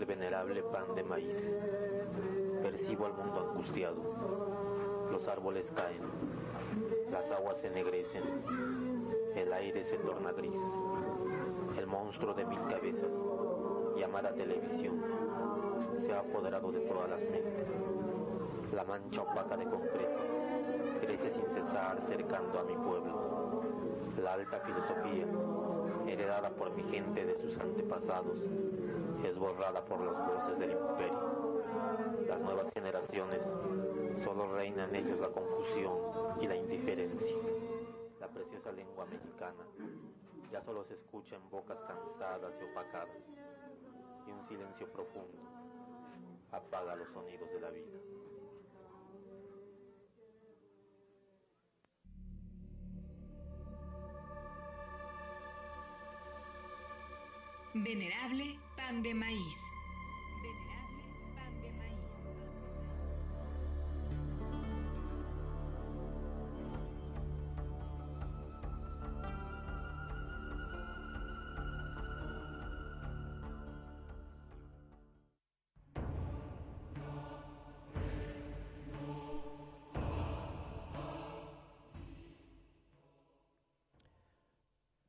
venerable pan de maíz. Percibo al mundo angustiado. Los árboles caen, las aguas se ennegrecen, el aire se torna gris. El monstruo de 1000 cabezas, llamada televisión, se ha apoderado de todas las mentes. La mancha opaca de concreto crece sin cesar cercando a mi pueblo. La alta filosofía, heredada por mi gente de sus antepasados, es borrada por las voces del imperio. Las nuevas generaciones, solo reina en ellos la confusión y la indiferencia. La preciosa lengua mexicana ya solo se escucha en bocas cansadas y opacadas, y un silencio profundo apaga los sonidos de la vida. Venerable pan de maíz. Venerable pan de maíz.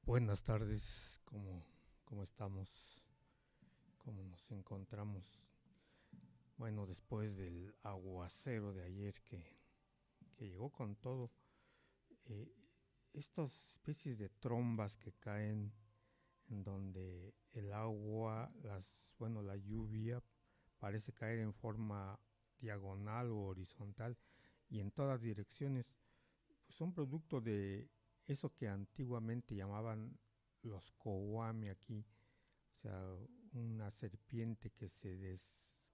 Buenas tardes, ¿cómo estamos? ¿Cómo nos encontramos? Bueno, después del aguacero de ayer que llegó con todo, estas especies de trombas que caen en donde el agua, la lluvia parece caer en forma diagonal o horizontal y en todas direcciones, pues son producto de eso que antiguamente llamaban los Kowami aquí, o sea, una serpiente que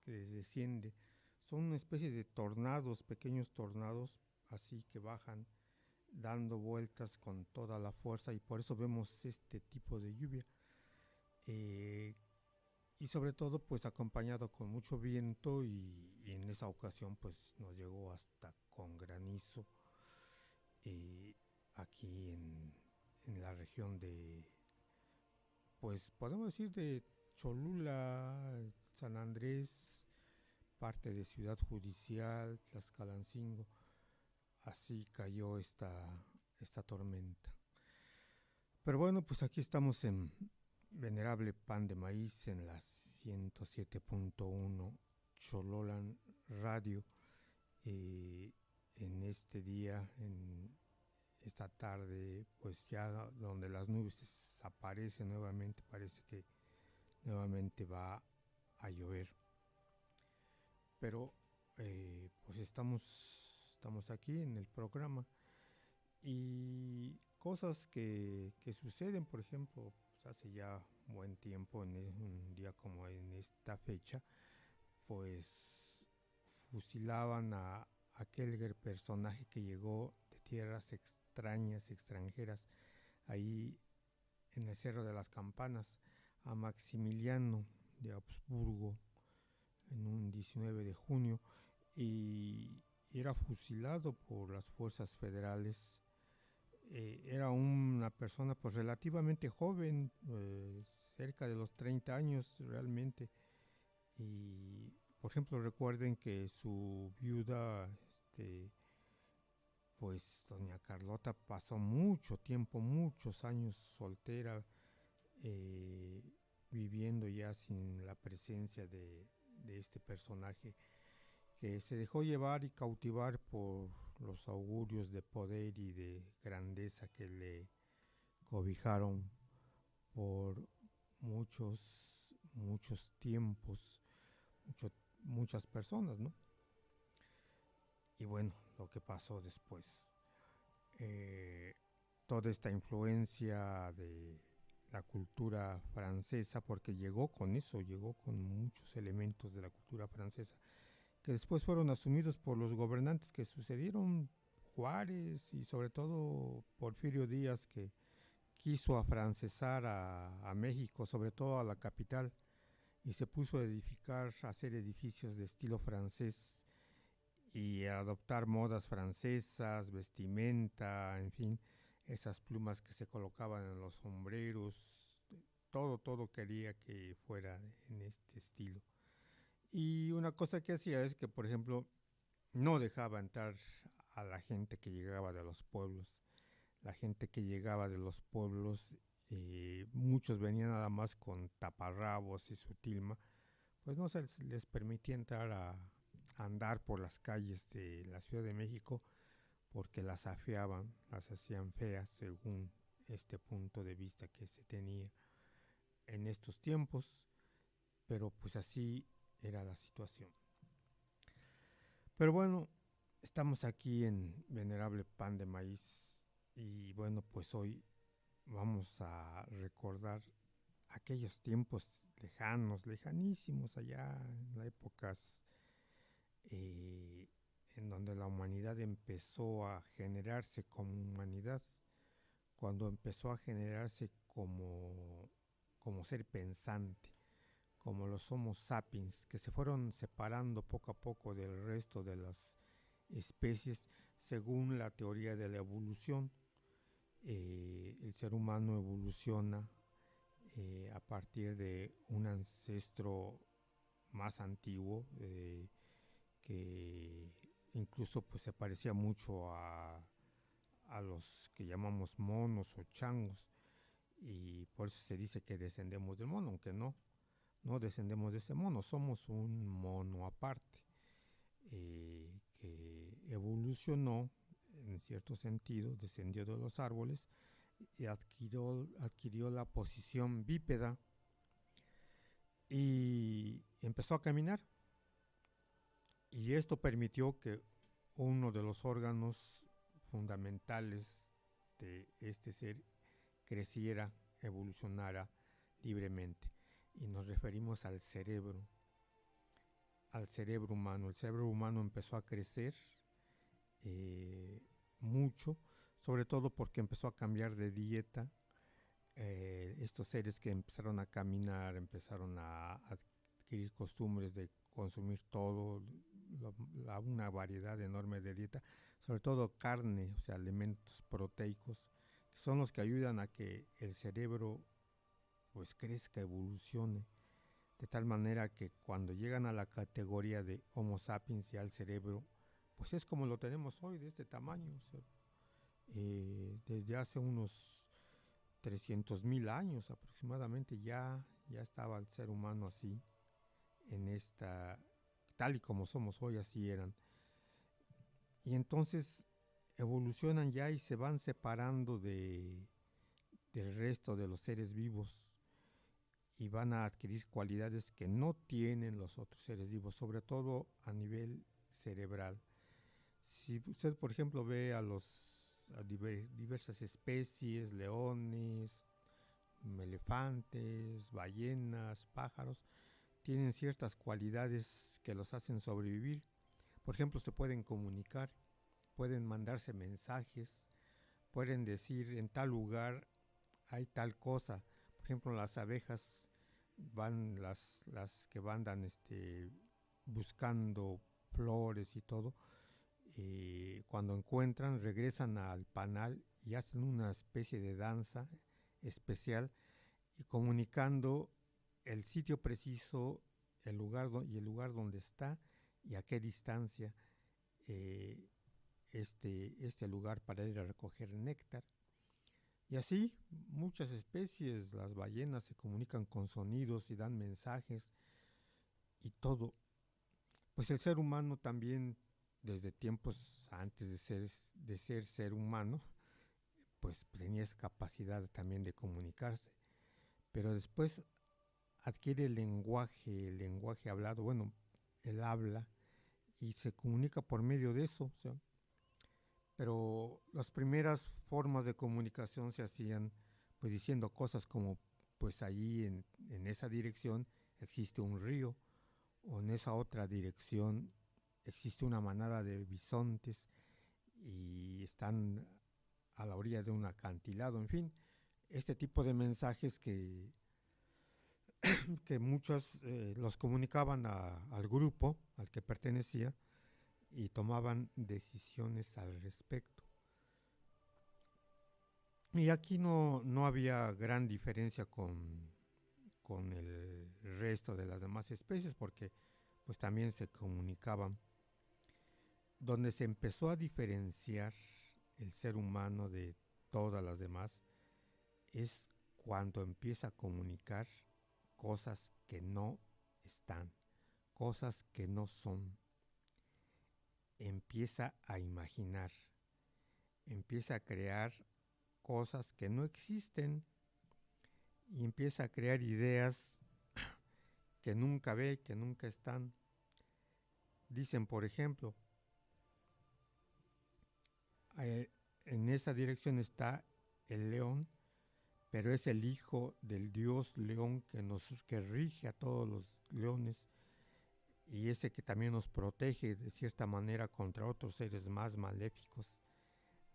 desciende. Son una especie de tornados, pequeños tornados, así que bajan dando vueltas con toda la fuerza y por eso vemos este tipo de lluvia. Y sobre todo pues acompañado con mucho viento y en esa ocasión pues nos llegó hasta con granizo. Aquí en la región de, pues podemos decir de Cholula, San Andrés, parte de Ciudad Judicial, Tlaxcalancingo, así cayó esta tormenta. Pero bueno, pues aquí estamos en Venerable Pan de Maíz en la 107.1 Chololan Radio, en este día, en esta tarde, pues ya donde las nubes aparecen nuevamente, parece que nuevamente va a llover. Pero pues estamos aquí en el programa y cosas que suceden, por ejemplo, pues hace ya buen tiempo, en un día como en esta fecha, pues fusilaban a aquel personaje que llegó de tierras extranjeras, ahí en el Cerro de las Campanas, a Maximiliano de Habsburgo, en un 19 de junio, y era fusilado por las fuerzas federales. Era una persona pues relativamente joven, cerca de los 30 años realmente, y por ejemplo recuerden que su viuda, pues doña Carlota, pasó mucho tiempo, muchos años soltera, viviendo ya sin la presencia de este personaje que se dejó llevar y cautivar por los augurios de poder y de grandeza que le cobijaron por muchos tiempos, muchas personas, ¿no? Y bueno, lo que pasó después, toda esta influencia de la cultura francesa, porque llegó con muchos elementos de la cultura francesa, que después fueron asumidos por los gobernantes que sucedieron, Juárez y sobre todo Porfirio Díaz, que quiso afrancesar a México, sobre todo a la capital, y se puso a hacer edificios de estilo francés y a adoptar modas francesas, vestimenta, en fin, esas plumas que se colocaban en los sombreros, todo quería que fuera en este estilo. Y una cosa que hacía es que, por ejemplo, no dejaba entrar a la gente que llegaba de los pueblos. La gente que llegaba de los pueblos, muchos venían nada más con taparrabos y su tilma, pues no se les permitía entrar a andar por las calles de la Ciudad de México porque las afeaban, las hacían feas según este punto de vista que se tenía en estos tiempos, pero pues así era la situación. Pero bueno, estamos aquí en Venerable Pan de Maíz y bueno, pues hoy vamos a recordar aquellos tiempos lejanos, lejanísimos allá en las épocas en donde la humanidad empezó a generarse como humanidad, cuando empezó a generarse como ser pensante, como los Homo sapiens, que se fueron separando poco a poco del resto de las especies según la teoría de la evolución. El ser humano evoluciona a partir de un ancestro más antiguo que incluso pues se parecía mucho a los que llamamos monos o changos, y por eso se dice que descendemos del mono, aunque no descendemos de ese mono, somos un mono aparte, que evolucionó en cierto sentido, descendió de los árboles y adquirió la posición bípeda y empezó a caminar. Y esto permitió que uno de los órganos fundamentales de este ser creciera, evolucionara libremente. Y nos referimos al cerebro humano. El cerebro humano empezó a crecer mucho, sobre todo porque empezó a cambiar de dieta. Estos seres que empezaron a caminar, empezaron a adquirir costumbres de consumir todo, una variedad enorme de dieta, sobre todo carne, o sea, alimentos proteicos, que son los que ayudan a que el cerebro pues crezca, evolucione, de tal manera que cuando llegan a la categoría de Homo sapiens ya el cerebro, pues es como lo tenemos hoy, de este tamaño, o sea, desde hace unos 300,000 años aproximadamente ya estaba el ser humano así, en esta, tal y como somos hoy, así eran. Y entonces evolucionan ya y se van separando del resto de los seres vivos y van a adquirir cualidades que no tienen los otros seres vivos, sobre todo a nivel cerebral. Si usted, por ejemplo, ve a diversas especies, leones, elefantes, ballenas, pájaros, tienen ciertas cualidades que los hacen sobrevivir. Por ejemplo, se pueden comunicar, pueden mandarse mensajes, pueden decir en tal lugar hay tal cosa. Por ejemplo, las abejas van, las que andan buscando flores y todo, cuando encuentran regresan al panal y hacen una especie de danza especial y comunicando el sitio preciso, el lugar donde está y a qué distancia este lugar para ir a recoger néctar. Y así muchas especies, las ballenas se comunican con sonidos y dan mensajes y todo. Pues el ser humano también, desde tiempos antes de ser humano, pues tenía esa capacidad también de comunicarse. Pero después adquiere el lenguaje hablado, bueno, el habla, y se comunica por medio de eso, o sea, pero las primeras formas de comunicación se hacían pues diciendo cosas como pues allí en esa dirección existe un río, o en esa otra dirección existe una manada de bisontes y están a la orilla de un acantilado, en fin, este tipo de mensajes que muchos los comunicaban al grupo al que pertenecía y tomaban decisiones al respecto. Y aquí no había gran diferencia con el resto de las demás especies, porque pues también se comunicaban. Donde se empezó a diferenciar el ser humano de todas las demás es cuando empieza a comunicar cosas que no están, cosas que no son. Empieza a imaginar, empieza a crear cosas que no existen y empieza a crear ideas que nunca ve, que nunca están. Dicen, por ejemplo, en esa dirección está el león, pero es el hijo del dios león que rige a todos los leones y ese que también nos protege de cierta manera contra otros seres más maléficos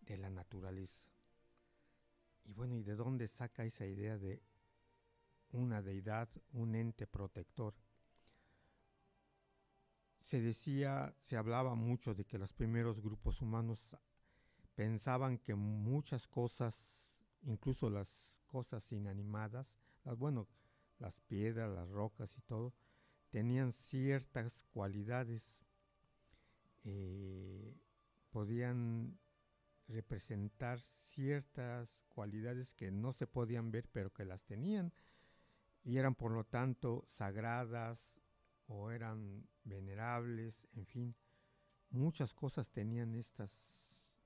de la naturaleza. Y bueno, ¿y de dónde saca esa idea de una deidad, un ente protector? Se hablaba mucho de que los primeros grupos humanos pensaban que muchas cosas, incluso las cosas inanimadas, las piedras, las rocas y todo, tenían ciertas cualidades, podían representar ciertas cualidades que no se podían ver, pero que las tenían, y eran por lo tanto sagradas o eran venerables, en fin, muchas cosas tenían estas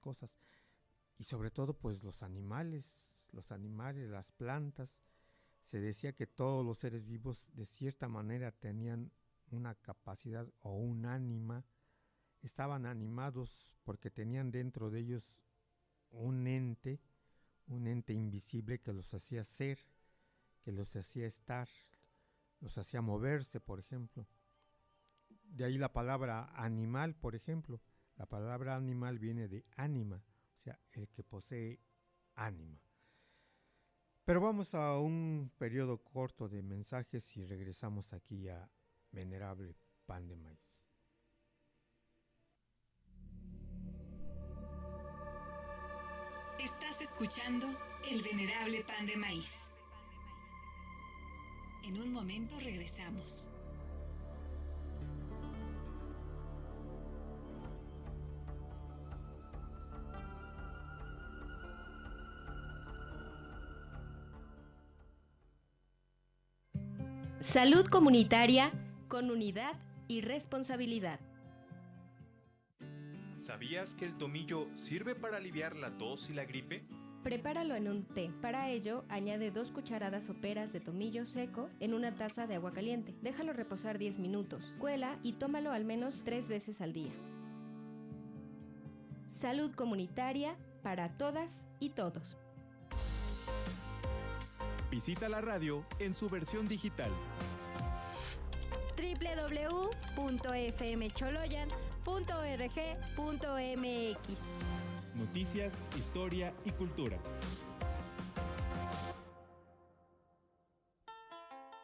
cosas, y sobre todo pues los animales, las plantas. Se decía que todos los seres vivos de cierta manera tenían una capacidad o un ánima, estaban animados porque tenían dentro de ellos un ente invisible que los hacía ser, que los hacía estar, los hacía moverse, por ejemplo. De ahí la palabra animal, por ejemplo. La palabra animal viene de ánima, o sea, el que posee ánima. Pero vamos a un periodo corto de mensajes y regresamos aquí a Venerable Pan de Maíz. Estás escuchando El Venerable Pan de Maíz. En un momento regresamos. Salud comunitaria con unidad y responsabilidad. ¿Sabías que el tomillo sirve para aliviar la tos y la gripe? Prepáralo en un té. Para ello, añade 2 cucharadas soperas de tomillo seco en una taza de agua caliente. Déjalo reposar 10 minutos. Cuela y tómalo al menos 3 veces al día. Salud comunitaria para todas y todos. Visita la radio en su versión digital. www.fmcholoyan.org.mx. Noticias, historia y cultura.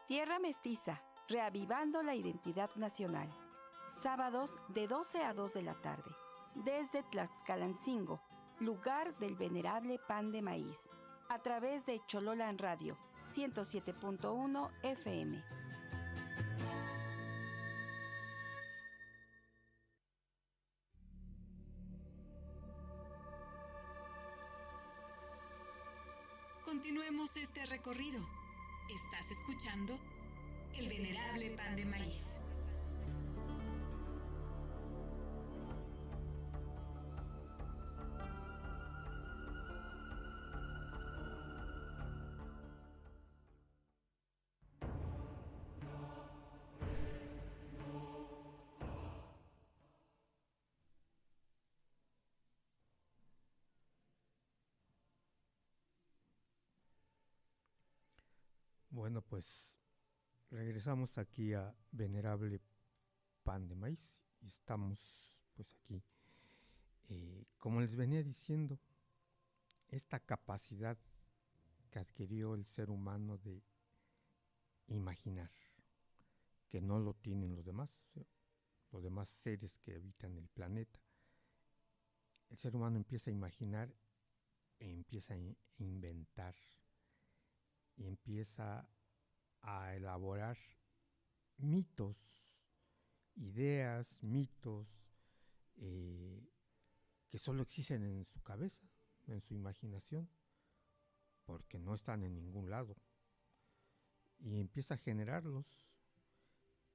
Tierra Mestiza, reavivando la identidad nacional. Sábados de 12 a 2 de la tarde. Desde Tlaxcalancingo, lugar del venerable pan de maíz. A través de Chololan Radio, 107.1 FM. Continuemos este recorrido. Estás escuchando El Venerable Pan de Maíz. Bueno, pues regresamos aquí a Venerable Pan de Maíz y estamos pues aquí. Como les venía diciendo, esta capacidad que adquirió el ser humano de imaginar, que no lo tienen los demás seres que habitan el planeta. El ser humano empieza a imaginar e empieza a inventar y empieza a elaborar mitos, ideas, mitos, que solo existen en su cabeza, en su imaginación, porque no están en ningún lado. Y empieza a generarlos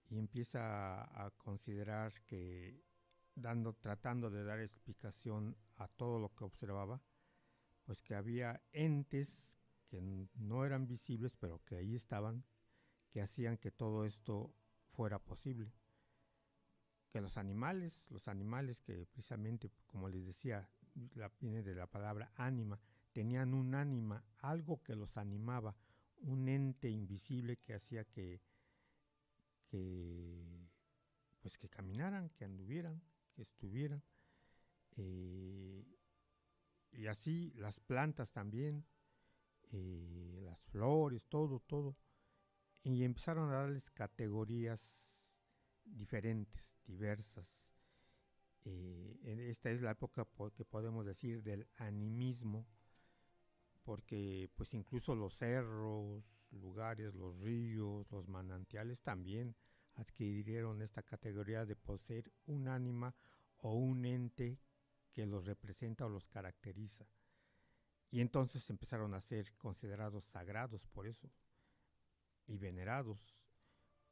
y empieza a considerar que tratando de dar explicación a todo lo que observaba, pues que había entes que no eran visibles, pero que ahí estaban, que hacían que todo esto fuera posible. Que los animales que precisamente, como les decía, viene de la palabra ánima, tenían un ánima, algo que los animaba, un ente invisible que hacía que caminaran, que anduvieran, que estuvieran. Y así las plantas también, las flores, todo. Y empezaron a darles categorías diferentes, diversas. Esta es la época que podemos decir del animismo, porque pues incluso los cerros, lugares, los ríos, los manantiales también adquirieron esta categoría de poseer un ánima o un ente que los representa o los caracteriza. Y entonces empezaron a ser considerados sagrados por eso, y venerados,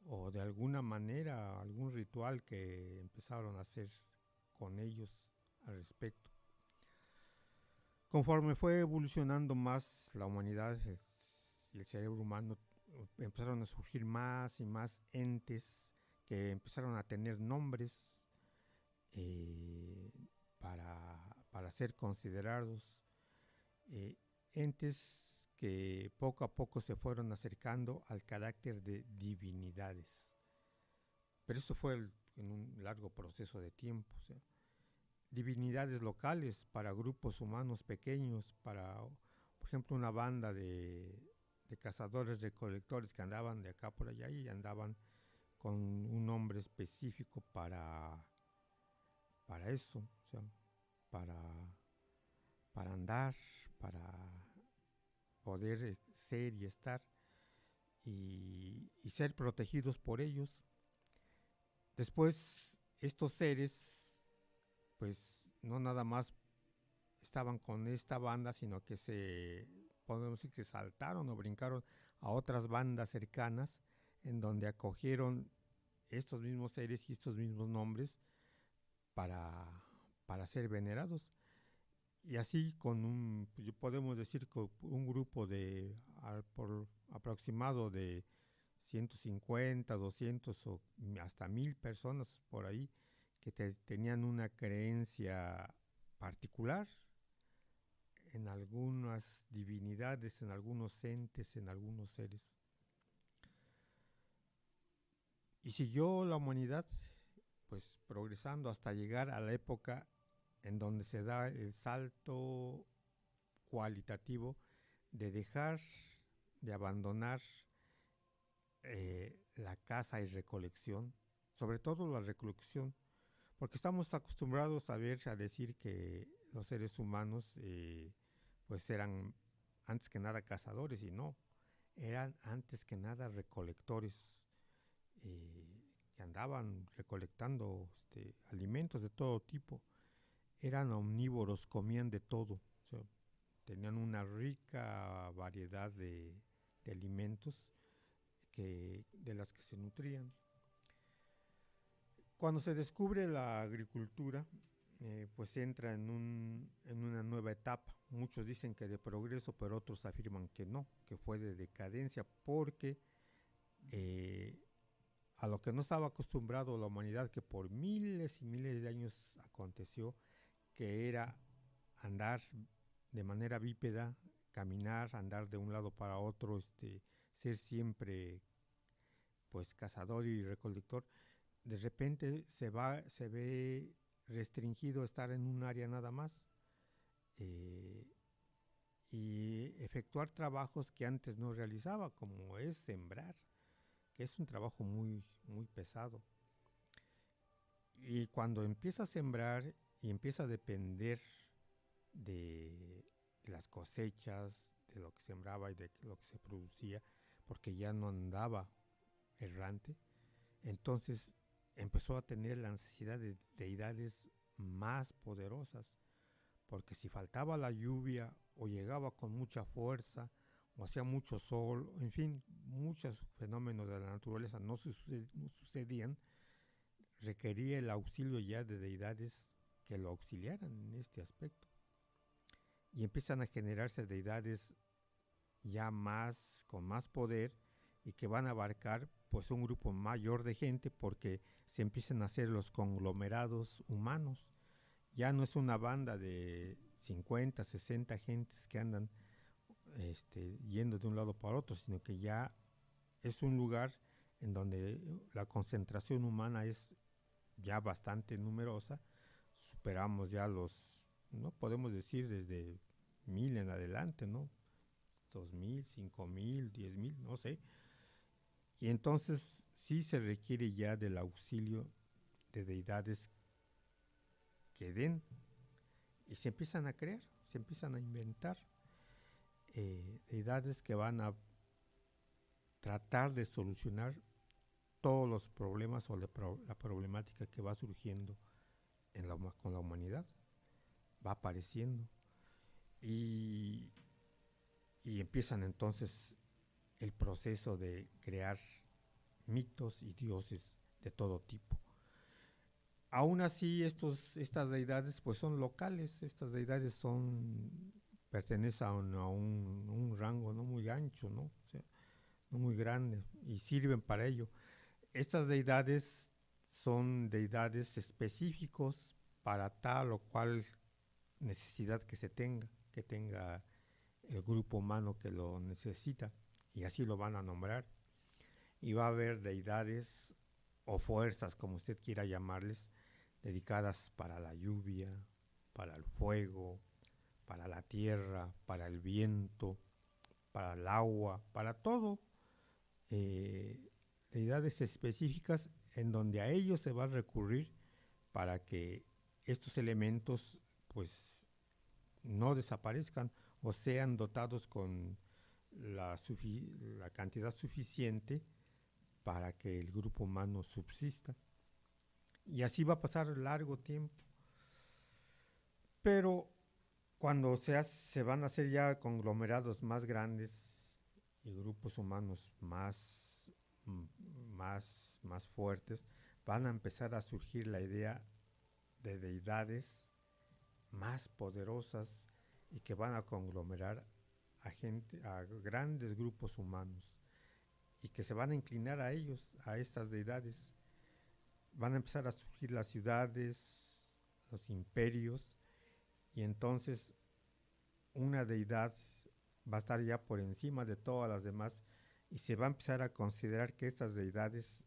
o de alguna manera algún ritual que empezaron a hacer con ellos al respecto. Conforme fue evolucionando más la humanidad y el cerebro humano, empezaron a surgir más y más entes que empezaron a tener nombres para ser considerados, entes que poco a poco se fueron acercando al carácter de divinidades. Pero eso fue en un largo proceso de tiempo. O sea, divinidades locales para grupos humanos pequeños, para, por ejemplo, una banda de cazadores recolectores que andaban de acá por allá y andaban con un nombre específico para eso, o sea, para andar, para poder ser y estar y ser protegidos por ellos. Después estos seres pues no nada más estaban con esta banda, sino que podemos decir que saltaron o brincaron a otras bandas cercanas en donde acogieron estos mismos seres y estos mismos nombres para ser venerados. Y así podemos decir que un grupo por aproximado de 150, 200 o hasta 1000 personas por ahí que tenían una creencia particular en algunas divinidades, en algunos entes, en algunos seres. Y siguió la humanidad pues progresando hasta llegar a la época en donde se da el salto cualitativo de dejar de abandonar la caza y recolección, sobre todo la recolección, porque estamos acostumbrados a decir que los seres humanos pues eran antes que nada cazadores, y no, eran antes que nada recolectores, que andaban recolectando alimentos de todo tipo. Eran omnívoros, comían de todo, o sea, tenían una rica variedad de alimentos de las que se nutrían. Cuando se descubre la agricultura, pues entra en una nueva etapa. Muchos dicen que de progreso, pero otros afirman que no, que fue de decadencia, porque a lo que no estaba acostumbrado la humanidad, que por miles y miles de años aconteció, que era andar de manera bípeda, caminar, andar de un lado para otro, ser siempre pues cazador y recolector. De repente se ve restringido a estar en un área nada más, y efectuar trabajos que antes no realizaba, como es sembrar, que es un trabajo muy, muy pesado. Y cuando empieza a sembrar y empieza a depender de las cosechas, de lo que sembraba y de lo que se producía, porque ya no andaba errante, Entonces empezó a tener la necesidad de deidades más poderosas, porque si faltaba la lluvia o llegaba con mucha fuerza o hacía mucho sol, en fin, muchos fenómenos de la naturaleza no sucedían, requería el auxilio ya de deidades que lo auxiliaran en este aspecto. Y empiezan a generarse deidades ya con más poder y que van a abarcar pues un grupo mayor de gente, porque se empiezan a hacer los conglomerados humanos. Ya no es una banda de 50, 60 gentes que andan yendo de un lado para otro, sino que ya es un lugar en donde la concentración humana es ya bastante numerosa. Superamos ya no podemos decir desde 1000 en adelante, ¿no? 2000, 5000, 10,000, no sé. Y entonces sí se requiere ya del auxilio de deidades que den, y se empiezan a crear, se empiezan a inventar deidades que van a tratar de solucionar todos los problemas o la problemática que va surgiendo con la humanidad, va apareciendo, y empiezan entonces el proceso de crear mitos y dioses de todo tipo. Aún así, estas deidades pues son locales, estas deidades pertenecen a un rango no muy ancho, ¿no? O sea, no muy grande, y sirven para ello. Estas deidades son deidades específicos para tal o cual necesidad que tenga el grupo humano que lo necesita, y así lo van a nombrar. Y va a haber deidades o fuerzas, como usted quiera llamarles, dedicadas para la lluvia, para el fuego, para la tierra, para el viento, para el agua, para todo. Deidades específicas en donde a ellos se va a recurrir para que estos elementos pues no desaparezcan o sean dotados con la cantidad suficiente para que el grupo humano subsista. Y así va a pasar largo tiempo. Pero cuando se van a hacer ya conglomerados más grandes y grupos humanos más fuertes, van a empezar a surgir la idea de deidades más poderosas y que van a conglomerar a grandes grupos humanos, y que se van a inclinar a ellos, a estas deidades. Van a empezar a surgir las ciudades, los imperios, y entonces una deidad va a estar ya por encima de todas las demás, y se va a empezar a considerar que estas deidades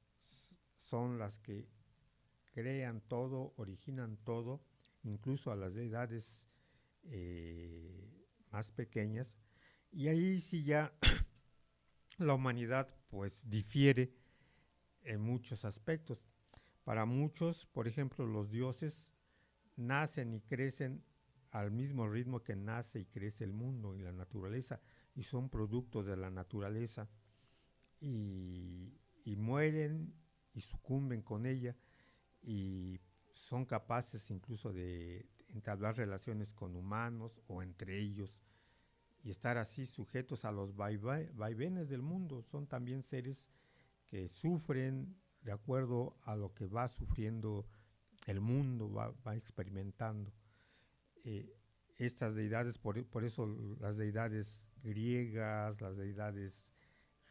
son las que crean todo, originan todo, incluso a las deidades más pequeñas. Y ahí sí ya la humanidad pues difiere en muchos aspectos. Para muchos, por ejemplo, los dioses nacen y crecen al mismo ritmo que nace y crece el mundo y la naturaleza, y son productos de la naturaleza, y mueren y sucumben con ella, y son capaces incluso de entablar relaciones con humanos o entre ellos, y estar así sujetos a los vaivenes del mundo. Son también seres que sufren de acuerdo a lo que va sufriendo el mundo, va experimentando. Estas deidades, por eso las deidades griegas, las deidades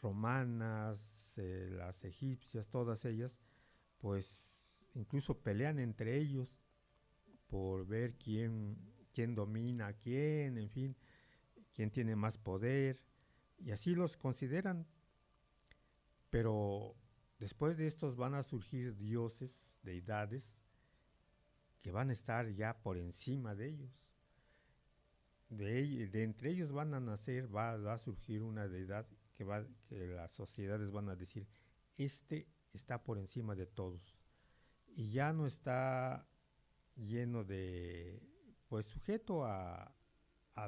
romanas, las egipcias, todas ellas, pues incluso pelean entre ellos por ver quién domina a quién, en fin, quién tiene más poder, y así los consideran. Pero después de estos van a surgir dioses, deidades, que van a estar ya por encima de ellos. De entre ellos van a nacer, va a surgir una deidad que las sociedades van a decir, está por encima de todos, y ya no está lleno de, pues sujeto a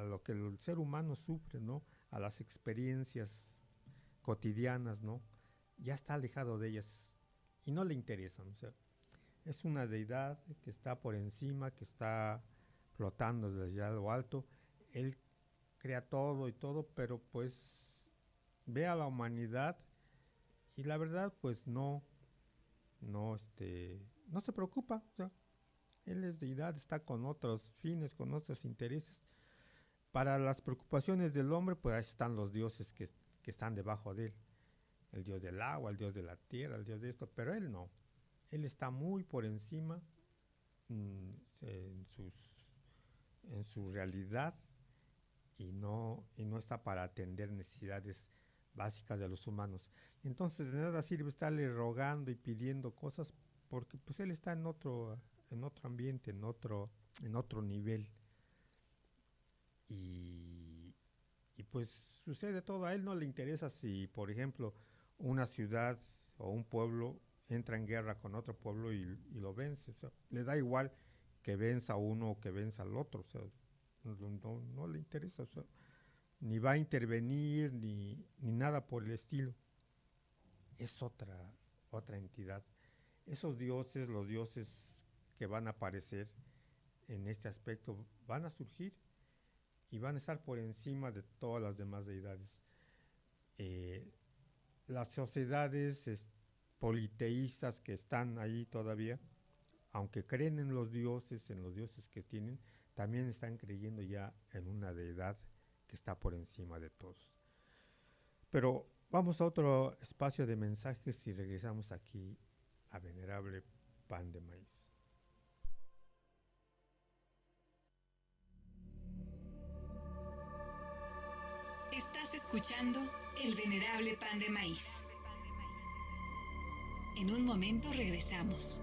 lo que el ser humano sufre, ¿no? A las experiencias cotidianas, ¿no? Ya está alejado de ellas. y no le interesan. O sea, es una deidad que está por encima, que está flotando desde allá a lo alto. Él crea todo y todo, pero pues ve a la humanidad y la verdad pues no se preocupa. O sea, él es deidad, está con otros fines, con otros intereses. Para las preocupaciones del hombre, pues ahí están los dioses que están debajo de él. El dios del agua, el dios de la tierra, el dios de esto, pero él no. Él está muy por encima en su realidad y no está para atender necesidades básicas de los humanos. Entonces de nada sirve estarle rogando y pidiendo cosas porque pues él está en otro ambiente, en otro nivel. Y pues sucede todo. A él no le interesa si, por ejemplo, una ciudad o un pueblo entra en guerra con otro pueblo y lo vence. O sea, le da igual que venza a uno o que venza al otro. O sea, no le interesa. O sea, ni va a intervenir ni nada por el estilo. Es otra entidad. Esos dioses, los dioses que van a aparecer en este aspecto, van a surgir y van a estar por encima de todas las demás deidades. Las sociedades politeístas que están ahí todavía, aunque creen en los dioses que tienen, también están creyendo ya en una deidad que está por encima de todos. Pero vamos a otro espacio de mensajes y regresamos aquí a Venerable Pan de Maíz. Estás escuchando El Venerable Pan de Maíz. En un momento regresamos.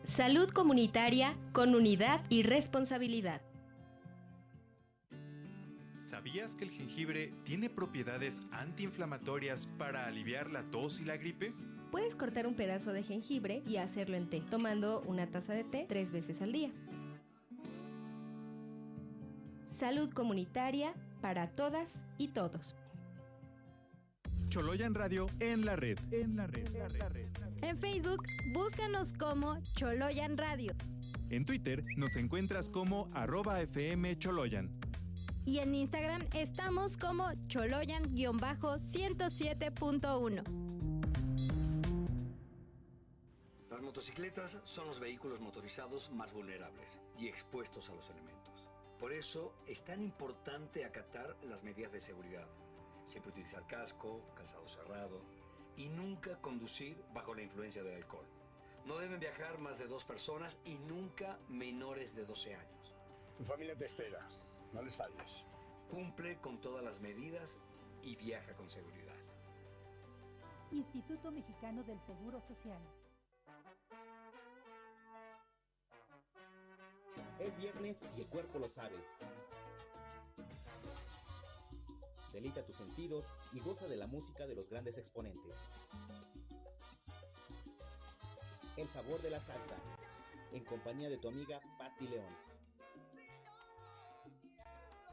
Salud comunitaria con unidad y responsabilidad. ¿Sabías que el jengibre tiene propiedades antiinflamatorias para aliviar la tos y la gripe? Puedes cortar un pedazo de jengibre y hacerlo en té, tomando una taza de té 3 veces al día. Salud comunitaria para todas y todos. Choloyan Radio en la red. En Facebook, búscanos como Choloyan Radio. En Twitter nos encuentras como @FMCholoyan. Y en Instagram estamos como Choloyan-107.1. Las motocicletas son los vehículos motorizados más vulnerables y expuestos a los elementos. Por eso es tan importante acatar las medidas de seguridad. Siempre utilizar casco, calzado cerrado y nunca conducir bajo la influencia del alcohol. No deben viajar más de 2 personas y nunca menores de 12 años. Tu familia te espera. No les falles. Cumple con todas las medidas y viaja con seguridad. Instituto Mexicano del Seguro Social. Es viernes y el cuerpo lo sabe. Deleita tus sentidos y goza de la música de los grandes exponentes. El sabor de la salsa, en compañía de tu amiga Patti León.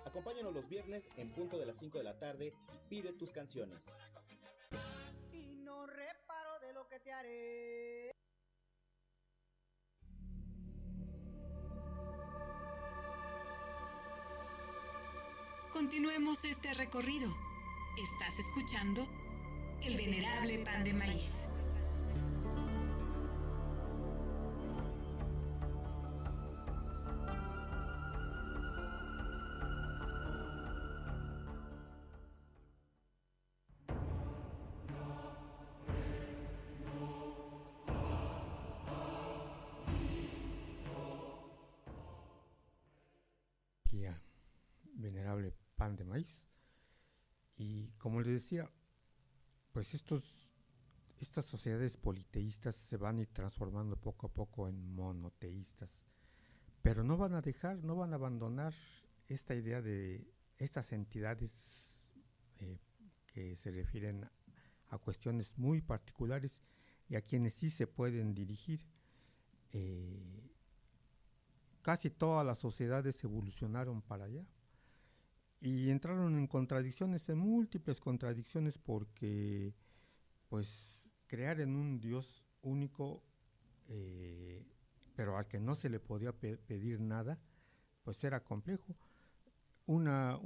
Acompáñanos los viernes en punto de las 5 de la tarde. Pide tus canciones. Y no reparo de lo que te haré. Continuemos este recorrido. Estás escuchando El Venerable Pan de Maíz. Venerable Pan de Maíz. Y como les decía, pues estas sociedades politeístas se van a ir transformando poco a poco en monoteístas, pero no van a abandonar esta idea de estas entidades que se refieren a cuestiones muy particulares y a quienes sí se pueden dirigir. casi todas las sociedades evolucionaron para allá y entraron en contradicciones, en múltiples contradicciones, porque pues crear en un Dios único, pero al que no se le podía pedir nada, pues era complejo. Una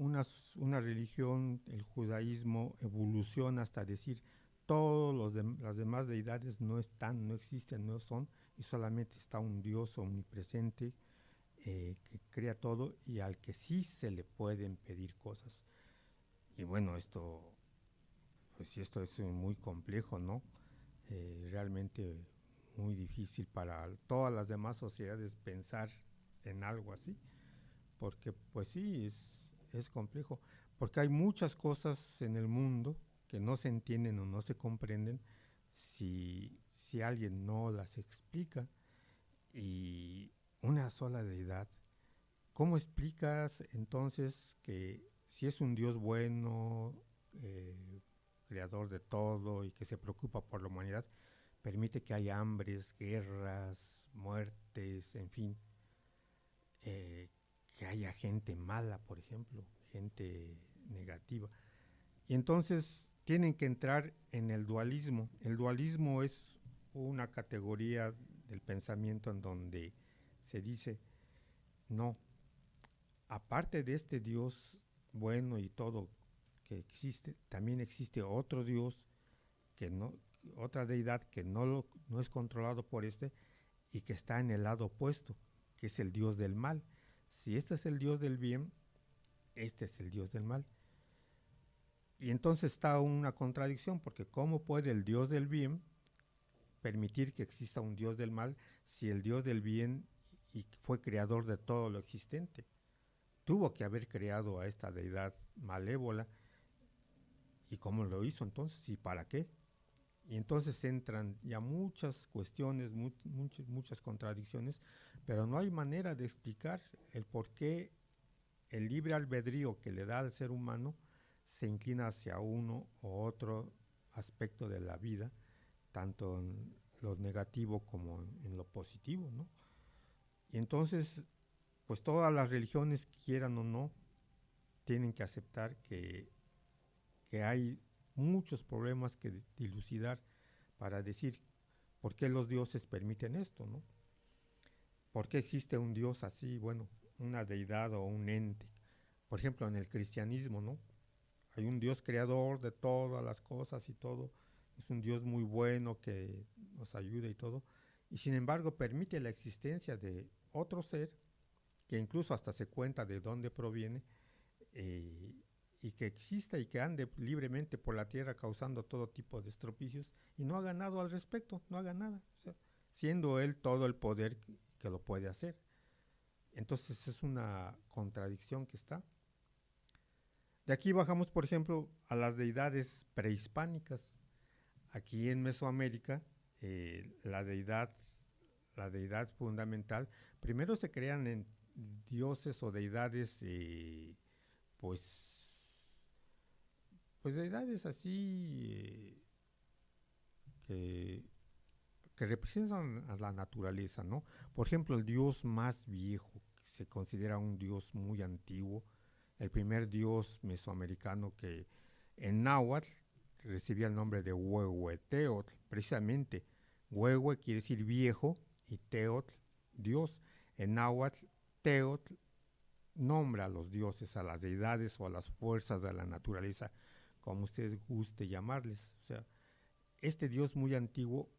religión, el judaísmo, evoluciona hasta decir todas las demás deidades no están, no existen, no son, y solamente está un Dios omnipresente que crea todo y al que sí se le pueden pedir cosas. Y bueno, esto es muy complejo, ¿no? Realmente muy difícil para todas las demás sociedades pensar en algo así, porque pues sí, es complejo, porque hay muchas cosas en el mundo que no se entienden o no se comprenden si alguien no las explica. Y una sola deidad, ¿cómo explicas entonces que si es un Dios bueno, creador de todo y que se preocupa por la humanidad, permite que haya hambres, guerras, muertes, en fin, que haya gente mala, por ejemplo, gente negativa? Y entonces tienen que entrar en el dualismo. El dualismo es una categoría del pensamiento en donde se dice, no, aparte de este Dios bueno y todo que existe, también existe otro Dios, otra deidad que no es controlado por y que está en el lado opuesto, que es el Dios del mal. Si este es el Dios del bien, este es el Dios del mal. Y entonces está una contradicción, porque ¿cómo puede el Dios del bien permitir que exista un Dios del mal si el Dios del bien y fue creador de todo lo existente? Tuvo que haber creado a esta deidad malévola. ¿Y cómo lo hizo entonces? ¿Y para qué? Y entonces entran ya muchas cuestiones, muchas contradicciones, pero no hay manera de explicar el por qué el libre albedrío que le da al ser humano se inclina hacia uno u otro aspecto de la vida, tanto en lo negativo como en lo positivo, ¿no? Y entonces, pues todas las religiones, quieran o no, tienen que aceptar que hay muchos problemas que dilucidar para decir por qué los dioses permiten esto, ¿no? ¿Por qué existe un Dios así, bueno, una deidad o un ente? Por ejemplo, en el cristianismo, ¿no? Hay un Dios creador de todas las cosas y todo. Es un Dios muy bueno que nos ayuda y todo. Y sin embargo permite la existencia de otro ser que incluso hasta se cuenta de dónde proviene y que exista y que ande libremente por la tierra causando todo tipo de estropicios y no haga nada al respecto, no haga nada. O sea, siendo él todo el poder que lo puede hacer. Entonces es una contradicción que está. De aquí bajamos, por ejemplo, a las deidades prehispánicas. Aquí en Mesoamérica, la deidad fundamental, primero se crean en dioses o deidades, pues deidades así que representan a la naturaleza, ¿no? Por ejemplo, el dios más viejo, que se considera un dios muy antiguo, el primer dios mesoamericano que en náhuatl recibía el nombre de Huehueteotl, precisamente. Huehue quiere decir viejo y Teotl, Dios. En náhuatl, Teotl nombra a los dioses, a las deidades o a las fuerzas de la naturaleza, como usted guste llamarles. O sea, este Dios muy antiguo,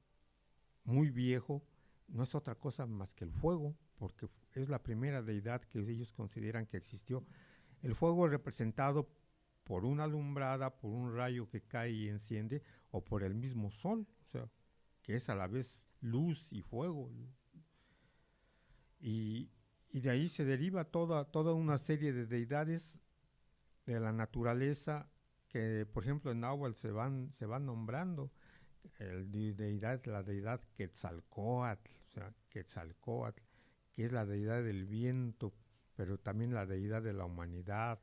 muy viejo, no es otra cosa más que el fuego, porque es la primera deidad que ellos consideran que existió. El fuego representado por una alumbrada, por un rayo que cae y enciende, o por el mismo sol, o sea, que es a la vez luz y fuego. Y de ahí se deriva toda una serie de deidades de la naturaleza que, por ejemplo, en náhuatl se van nombrando. La deidad Quetzalcóatl, o sea, Quetzalcóatl, que es la deidad del viento, pero también la deidad de la humanidad.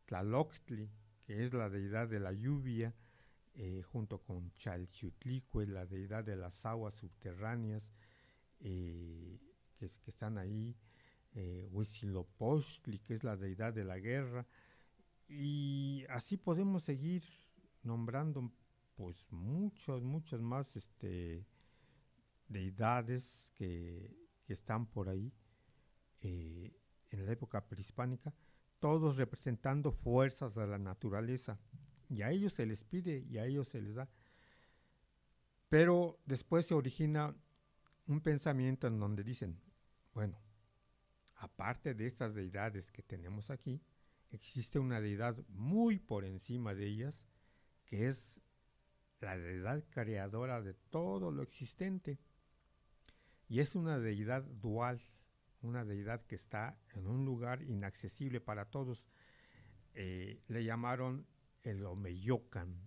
Tlaloctli, que es la deidad de la lluvia, junto con Chalchiutlicue, la deidad de las aguas subterráneas, que están ahí, Huitzilopochtli, que es la deidad de la guerra, y así podemos seguir nombrando pues muchas más deidades que están por ahí en la época prehispánica, todos representando fuerzas de la naturaleza, y a ellos se les pide y a ellos se les da. Pero después se origina un pensamiento en donde dicen, bueno, aparte de estas deidades que tenemos aquí, existe una deidad muy por encima de ellas, que es la deidad creadora de todo lo existente. Y es una deidad dual, una deidad que está en un lugar inaccesible para todos. Le llamaron el Omeyocan.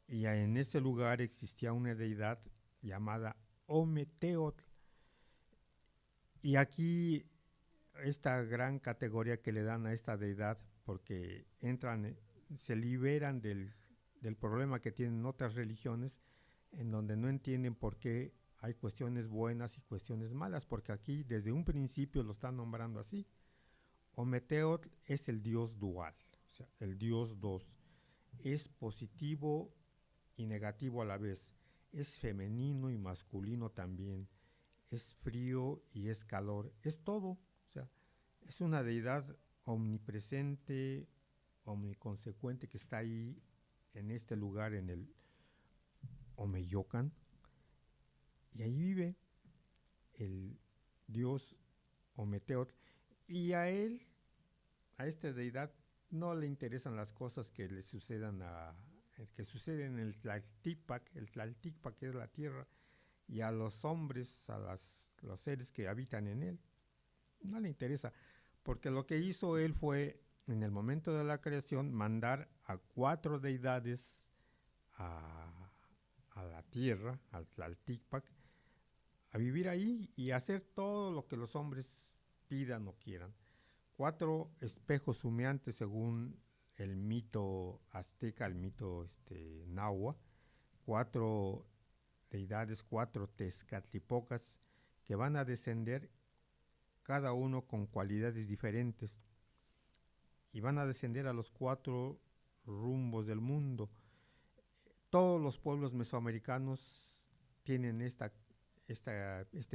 Y en ese lugar existía una deidad llamada Ometeotl. Y aquí esta gran categoría que le dan a esta deidad, porque se liberan del problema que tienen otras religiones, en donde no entienden por qué hay cuestiones buenas y cuestiones malas, porque aquí desde un principio lo están nombrando así. Ometeotl es el dios dual, o sea, el dios dos. Es positivo y negativo a la vez, es femenino y masculino también, es frío y es calor, es todo, o sea, es una deidad omnipresente, omniconsecuente, que está ahí en este lugar, en el Omeyocan, y ahí vive el dios Ometeotl, y a esta deidad no le interesan las cosas que le sucedan que suceden en el Tlaltipac que es la tierra, y a los hombres, los seres que habitan en él, no le interesa, porque lo que hizo él fue, en el momento de la creación, mandar a 4 deidades a la tierra, al Tlaltipac, a vivir ahí y hacer todo lo que los hombres pidan o quieran. 4 espejos humeantes, según el mito azteca, el mito nahua, 4 deidades, 4 Tezcatlipocas, que van a descender cada uno con cualidades diferentes, y van a descender a los 4 rumbos del mundo. Todos los pueblos mesoamericanos tienen este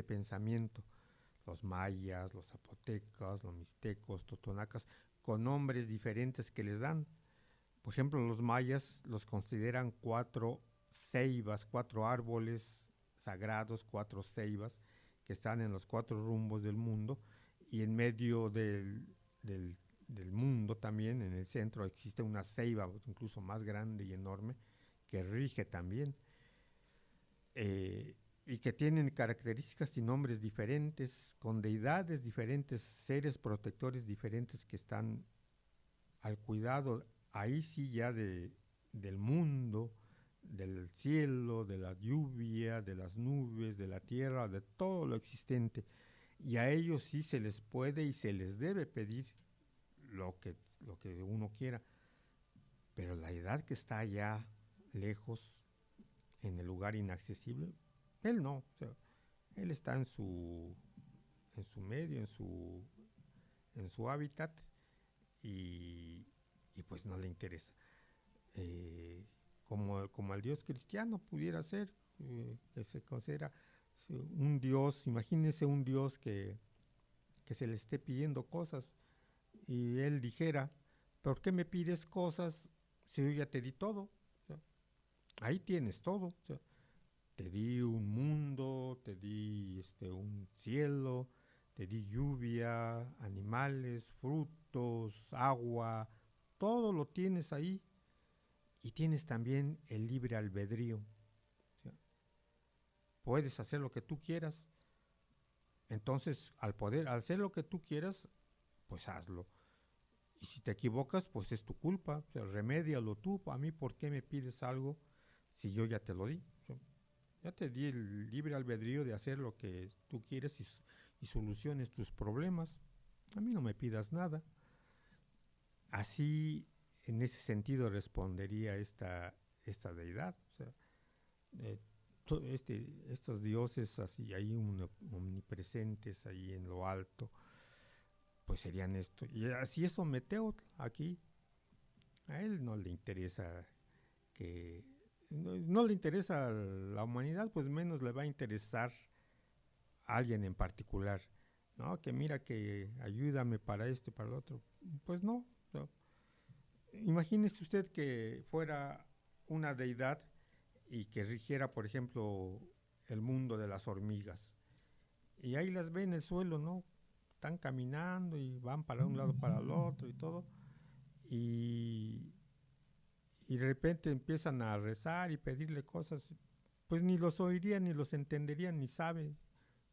pensamiento, los mayas, los zapotecas, los mixtecos, totonacas, con nombres diferentes que les dan. Por ejemplo, los mayas los consideran 4 ceibas, 4 árboles sagrados, 4 ceibas, que están en los 4 rumbos del mundo, y en medio del mundo también, en el centro, existe una ceiba incluso más grande y enorme, que rige también, y que tienen características y nombres diferentes, con deidades diferentes, seres protectores diferentes que están al cuidado, ahí sí ya del mundo, del cielo, de la lluvia, de las nubes, de la tierra, de todo lo existente. Y a ellos sí se les puede y se les debe pedir lo que uno quiera. Pero la deidad que está allá lejos, en el lugar inaccesible, él no, o sea, él está en su medio, en su hábitat, y pues no le interesa. Como el Dios cristiano pudiera ser, que se considera un Dios. Imagínense un Dios que se le esté pidiendo cosas, y él dijera, ¿por qué me pides cosas si yo ya te di todo? O sea, ahí tienes todo, o sea, te di un mundo, te di un cielo, te di lluvia, animales, frutos, agua, todo lo tienes ahí. Y tienes también el libre albedrío. O sea, puedes hacer lo que tú quieras. Entonces, al hacer lo que tú quieras, pues hazlo. Y si te equivocas, pues es tu culpa. O sea, remédialo tú. A mí, ¿por qué me pides algo si yo ya te lo di? O sea, ya te di el libre albedrío de hacer lo que tú quieres y soluciones tus problemas. A mí no me pidas nada. Así en ese sentido respondería esta deidad. O sea, estos dioses así ahí omnipresentes ahí en lo alto, pues serían esto. Y así es Ometeotl aquí. A él no le interesa no le interesa la humanidad, pues menos le va a interesar a alguien en particular, ¿no? Que mira, que ayúdame para esto y para lo otro. Pues no. Imagínese usted que fuera una deidad y que rigiera, por ejemplo, el mundo de las hormigas. Y ahí las ve en el suelo, ¿no? Están caminando y van para un lado, para el otro y todo. Y de repente empiezan a rezar y pedirle cosas, pues ni los oirían, ni los entenderían, ni sabe,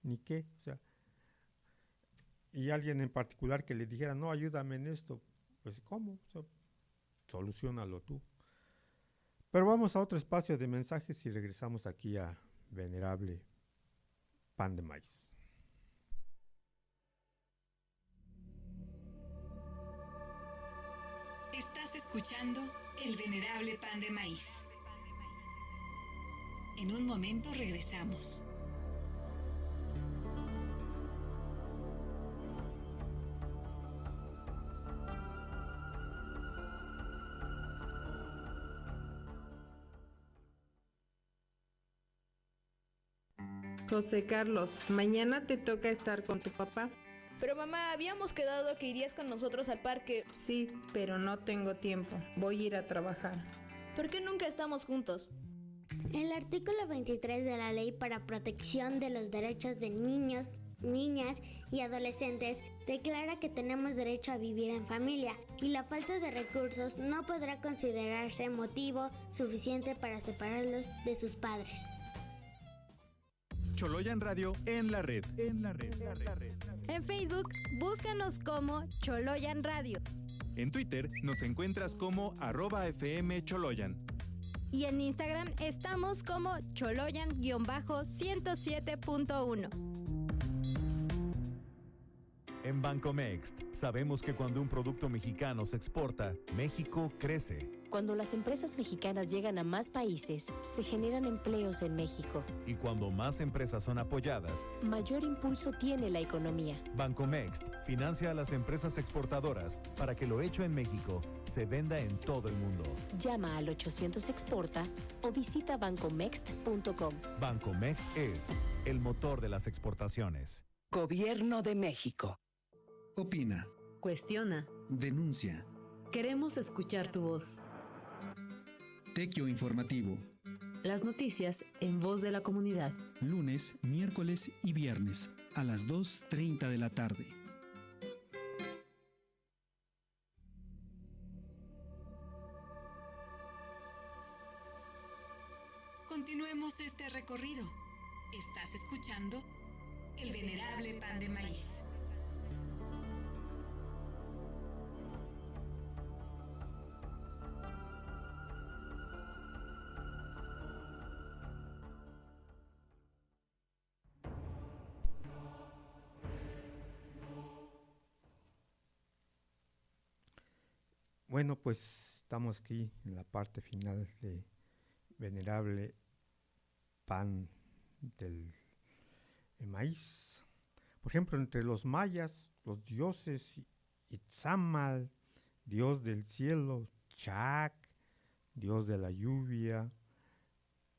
ni qué. O sea, y alguien en particular que le dijera, no, ayúdame en esto, pues ¿cómo? O sea, soluciónalo tú. Pero vamos a otro espacio de mensajes y regresamos aquí a Venerable Pan de Maíz. Estás escuchando El Venerable Pan de Maíz. En un momento regresamos. José Carlos, mañana te toca estar con tu papá. Pero mamá, habíamos quedado que irías con nosotros al parque. Sí, pero no tengo tiempo. Voy a ir a trabajar. ¿Por qué nunca estamos juntos? El artículo 23 de la Ley para Protección de los Derechos de Niños, Niñas y Adolescentes declara que tenemos derecho a vivir en familia y la falta de recursos no podrá considerarse motivo suficiente para separarlos de sus padres. Choloyan Radio en la red. En Facebook, búscanos como Choloyan Radio. En Twitter nos encuentras como @FMCholoyan. Y en Instagram estamos como Choloyan-107.1. En Bancomext sabemos que cuando un producto mexicano se exporta, México crece. Cuando las empresas mexicanas llegan a más países, se generan empleos en México. Y cuando más empresas son apoyadas, mayor impulso tiene la economía. Bancomext financia a las empresas exportadoras para que lo hecho en México se venda en todo el mundo. Llama al 800 Exporta o visita bancomext.com. Bancomext es el motor de las exportaciones. Gobierno de México. Opina. Cuestiona. Denuncia. Queremos escuchar tu voz. Tequio Informativo. Las noticias en voz de la comunidad. Lunes, miércoles y viernes a las 2:30 de la tarde. Continuemos este recorrido. Estás escuchando El Venerable Pan de Maíz. Bueno, pues estamos aquí en la parte final de Venerable Pan del Maíz. Por ejemplo, entre los mayas, los dioses Itzamal, dios del cielo, Chac, dios de la lluvia,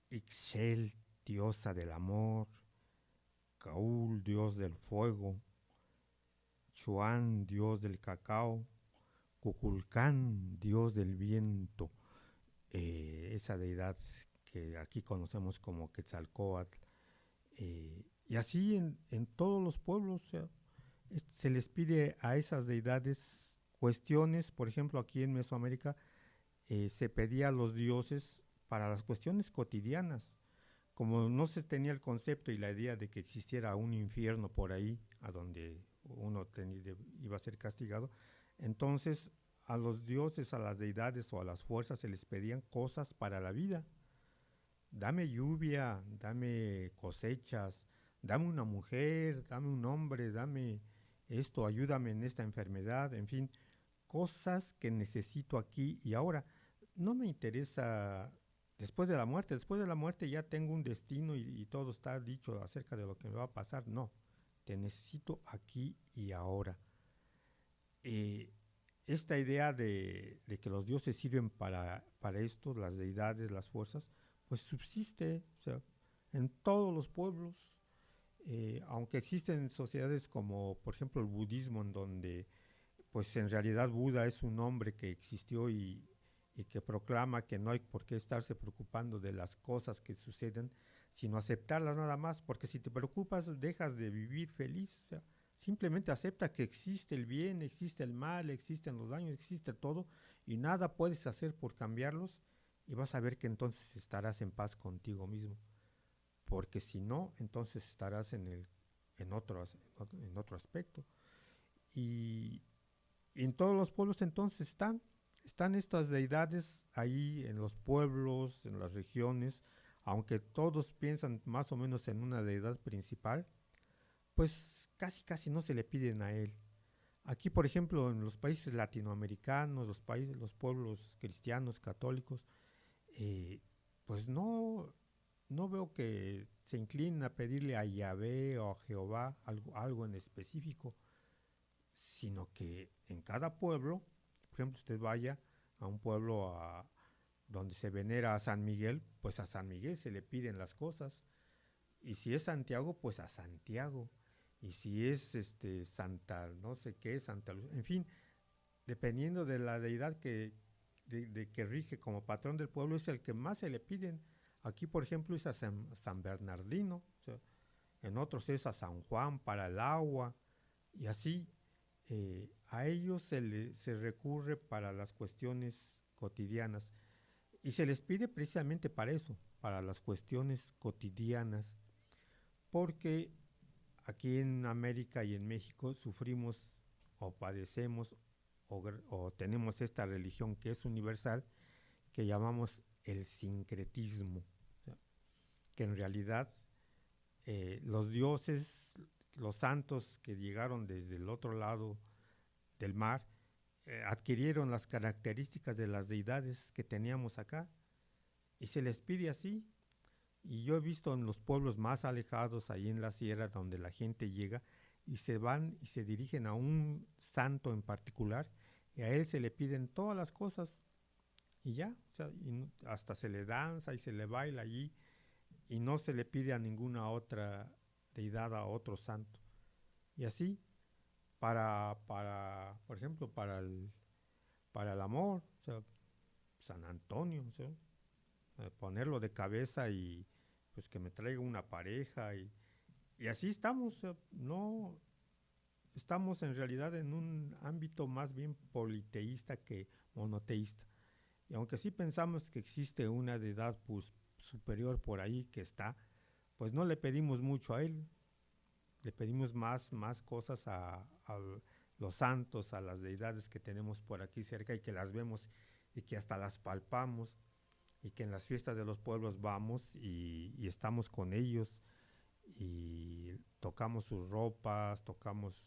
Ixchel, diosa del amor, Caúl, dios del fuego, Chuán, dios del cacao, Cuculcán, dios del viento, esa deidad que aquí conocemos como Quetzalcóatl, y así en todos los pueblos, o sea, se les pide a esas deidades cuestiones. Por ejemplo, aquí en Mesoamérica se pedía a los dioses para las cuestiones cotidianas. Como no se tenía el concepto y la idea de que existiera un infierno por ahí, a donde uno iba a ser castigado, entonces a los dioses, a las deidades o a las fuerzas se les pedían cosas para la vida. Dame lluvia, dame cosechas, dame una mujer, dame un hombre, dame esto, ayúdame en esta enfermedad, en fin, cosas que necesito aquí y ahora. No me interesa después de la muerte ya tengo un destino y todo está dicho acerca de lo que me va a pasar. No, te necesito aquí y ahora. Esta idea de que los dioses sirven para esto, las deidades, las fuerzas, pues subsiste, o sea, en todos los pueblos, aunque existen sociedades como, por ejemplo, el budismo, en donde, pues en realidad Buda es un hombre que existió y que proclama que no hay por qué estarse preocupando de las cosas que suceden, sino aceptarlas nada más, porque si te preocupas dejas de vivir feliz. O sea, simplemente acepta que existe el bien, existe el mal, existen los daños, existe todo, y nada puedes hacer por cambiarlos, y vas a ver que entonces estarás en paz contigo mismo. Porque si no, entonces estarás en otro aspecto. Y en todos los pueblos entonces están estas deidades ahí en los pueblos, en las regiones, aunque todos piensan más o menos en una deidad principal, pues casi no se le piden a él. Aquí, por ejemplo, en los países latinoamericanos, los pueblos cristianos, católicos, pues no veo que se inclinen a pedirle a Yahvé o a Jehová algo en específico, sino que en cada pueblo, por ejemplo, usted vaya a un pueblo donde se venera a San Miguel, pues a San Miguel se le piden las cosas. Y si es Santiago, pues a Santiago. Y si es Santa, no sé qué, Santa Luz, en fin, dependiendo de la deidad que rige como patrón del pueblo, es el que más se le piden. Aquí, por ejemplo, es a San Bernardino, o sea, en otros es a San Juan para el agua, y así. A ellos se recurre para las cuestiones cotidianas y se les pide precisamente para eso, para las cuestiones cotidianas, porque aquí en América y en México sufrimos o padecemos o tenemos esta religión que es universal, que llamamos el sincretismo, o sea, que en realidad los dioses, los santos que llegaron desde el otro lado del mar, adquirieron las características de las deidades que teníamos acá y se les pide así. Y yo he visto en los pueblos más alejados, ahí en la sierra, donde la gente llega y se van y se dirigen a un santo en particular y a él se le piden todas las cosas y ya, o sea, hasta se le danza y se le baila allí y no se le pide a ninguna otra deidad, a otro santo. Y así, por ejemplo, para el amor, o sea, San Antonio, o sea, ponerlo de cabeza y pues que me traiga una pareja y así estamos, o sea, no estamos en realidad en un ámbito más bien politeísta que monoteísta. Y aunque sí pensamos que existe una deidad pues, superior por ahí que está, pues no le pedimos mucho a él. Le pedimos más cosas a los santos, a las deidades que tenemos por aquí cerca y que las vemos y que hasta las palpamos y que en las fiestas de los pueblos vamos y estamos con ellos y tocamos sus ropas, tocamos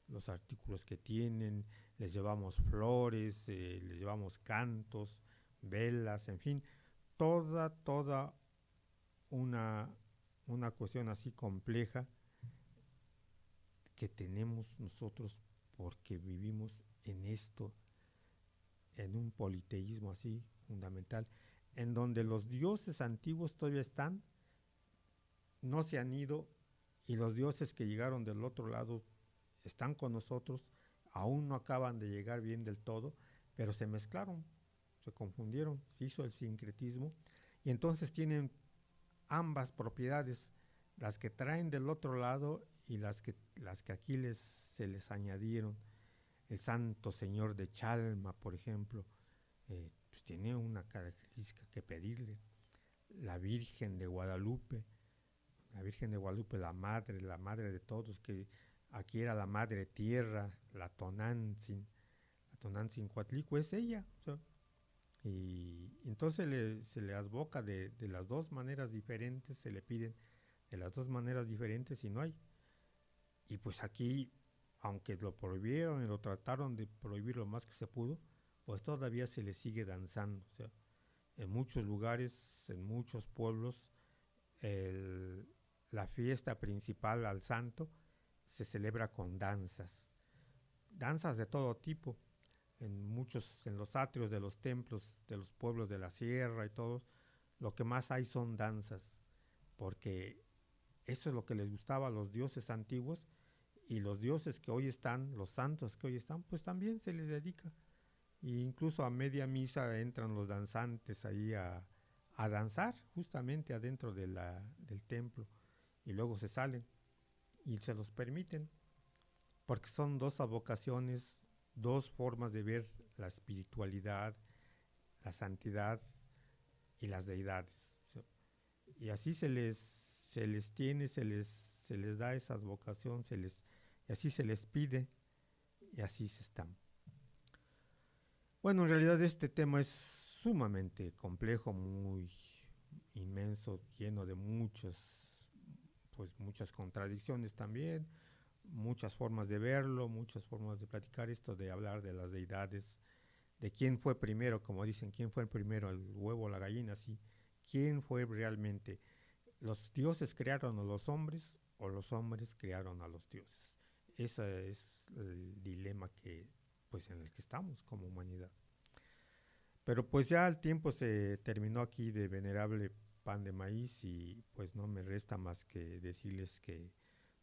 los artículos que tienen, les llevamos flores, les llevamos cantos, velas, en fin, toda una cuestión así compleja que tenemos nosotros porque vivimos en esto, en un politeísmo así fundamental, en donde los dioses antiguos todavía están, no se han ido, y los dioses que llegaron del otro lado están con nosotros, aún no acaban de llegar bien del todo, pero se mezclaron, se confundieron, se hizo el sincretismo, y entonces tienen ambas propiedades, las que traen del otro lado y las que aquí se les añadieron. El Santo Señor de Chalma, por ejemplo, pues tiene una característica que pedirle. La Virgen de Guadalupe, la madre de todos, que aquí era la madre tierra, la Tonantzin Coatlicue, es ella. O sea, y entonces se le advoca de las dos maneras diferentes, se le piden de las dos maneras diferentes y no hay. Y pues aquí aunque lo prohibieron y lo trataron de prohibir lo más que se pudo, pues todavía se le sigue danzando. O sea, en muchos lugares, en muchos pueblos, la fiesta principal al santo se celebra con danzas de todo tipo. En los atrios de los templos, de los pueblos de la sierra y todo, lo que más hay son danzas, porque eso es lo que les gustaba a los dioses antiguos, y los dioses que hoy están, los santos que hoy están, pues también se les dedica. E incluso a media misa entran los danzantes ahí a danzar justamente adentro del templo, y luego se salen y se los permiten, porque son dos avocaciones, dos formas de ver la espiritualidad, la santidad y las deidades. Y así se les tiene, se les da esa vocación, y así se les pide, y así se están. Bueno, en realidad este tema es sumamente complejo, muy inmenso, lleno de muchas contradicciones también, muchas formas de verlo, muchas formas de platicar esto, de hablar de las deidades, de quién fue primero, como dicen, quién fue el primero, el huevo o la gallina, sí, quién fue realmente, los dioses crearon a los hombres o los hombres crearon a los dioses. Ese es el dilema en el que estamos como humanidad. Pero pues ya el tiempo se terminó aquí de Venerable Pan de Maíz, y pues no me resta más que decirles que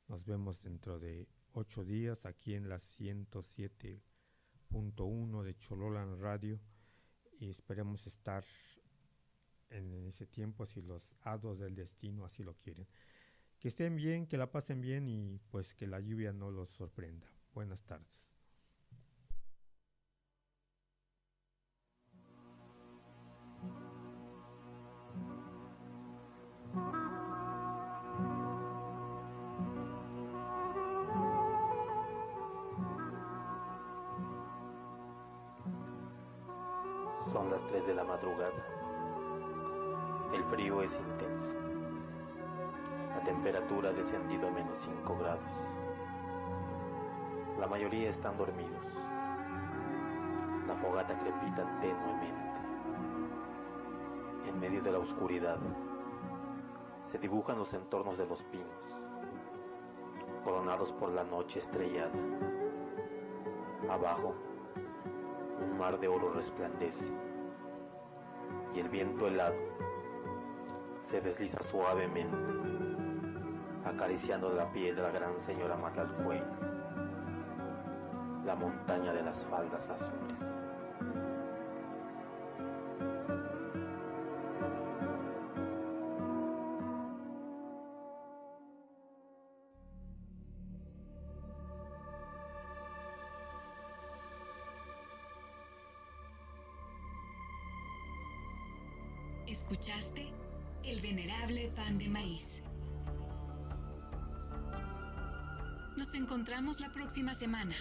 nos vemos dentro de 8 días aquí en la 107.1 de Chololan Radio, y esperemos estar en ese tiempo si los hados del destino así lo quieren. Que estén bien, que la pasen bien, y pues que la lluvia no los sorprenda. Buenas tardes. Son las 3 de la madrugada. El frío es intenso. La temperatura ha descendido a -5 grados. La mayoría están dormidos. La fogata crepita tenuemente. En medio de la oscuridad se dibujan los entornos de los pinos, coronados por la noche estrellada. Abajo, un mar de oro resplandece, y el viento helado se desliza suavemente, acariciando la piel de la gran señora Matalcuey, la montaña de las faldas azules. ¿Escuchaste? El Venerable Pan de Maíz. Nos encontramos la próxima semana.